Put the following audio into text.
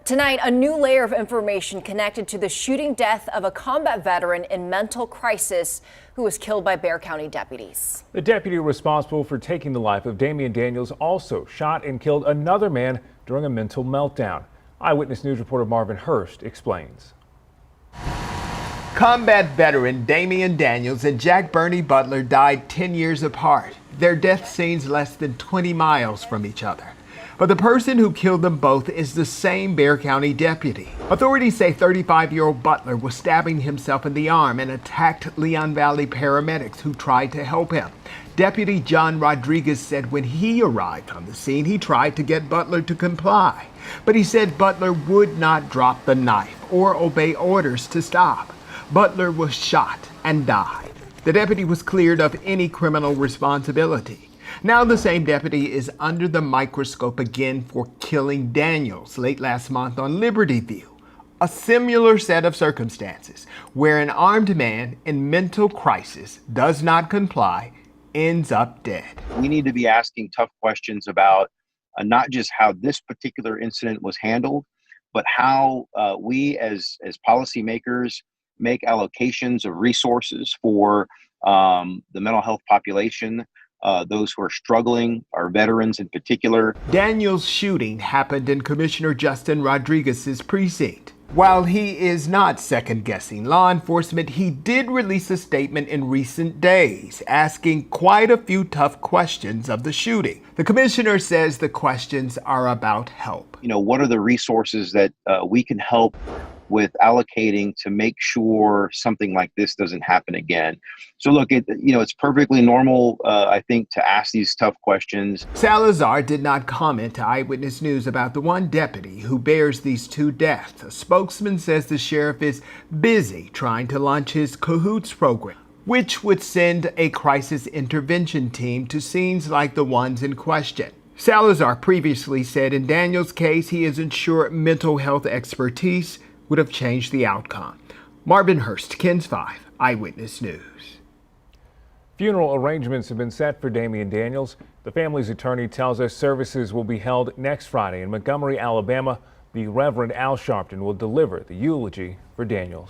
Tonight, a new layer of information connected to the shooting death of a combat veteran in mental crisis who was killed by Bexar County deputies. The deputy responsible for taking the life of Damian Daniels also shot and killed another man during a mental meltdown. Eyewitness News reporter Marvin Hurst explains. Combat veteran Damian Daniels and Jack Bernie Butler died 10 years apart. Their death scenes less than 20 miles from each other. But the person who killed them both is the same Bexar County deputy. Authorities say 35-year-old Butler was stabbing himself in the arm and attacked Leon Valley paramedics who tried to help him. Deputy John Rodriguez said when he arrived on the scene, he tried to get Butler to comply. But he said Butler would not drop the knife or obey orders to stop. Butler was shot and died. The deputy was cleared of any criminal responsibility. Now the same deputy is under the microscope again for killing Daniels late last month on Liberty View. A similar set of circumstances where an armed man in mental crisis does not comply, ends up dead. We need to be asking tough questions about not just how this particular incident was handled, but how we as policymakers make allocations of resources for the mental health population. Those who are struggling, our veterans in particular. Daniel's shooting happened in Commissioner Justin Rodriguez's precinct. While he is not second-guessing law enforcement, he did release a statement in recent days asking quite a few tough questions of the shooting. The commissioner says the questions are about help. What are the resources that we can help with allocating to make sure something like this doesn't happen again? So look, it's perfectly normal, I think, to ask these tough questions. Salazar did not comment to Eyewitness News about the one deputy who bears these two deaths. A spokesman says the sheriff is busy trying to launch his Cahoots program, which would send a crisis intervention team to scenes like the ones in question. Salazar previously said in Daniel's case he isn't sure mental health expertise would have changed the outcome. Marvin Hurst, KENS 5, Eyewitness News. Funeral arrangements have been set for Damian Daniels. The family's attorney tells us services will be held next Friday in Montgomery, Alabama. The Reverend Al Sharpton will deliver the eulogy for Daniels.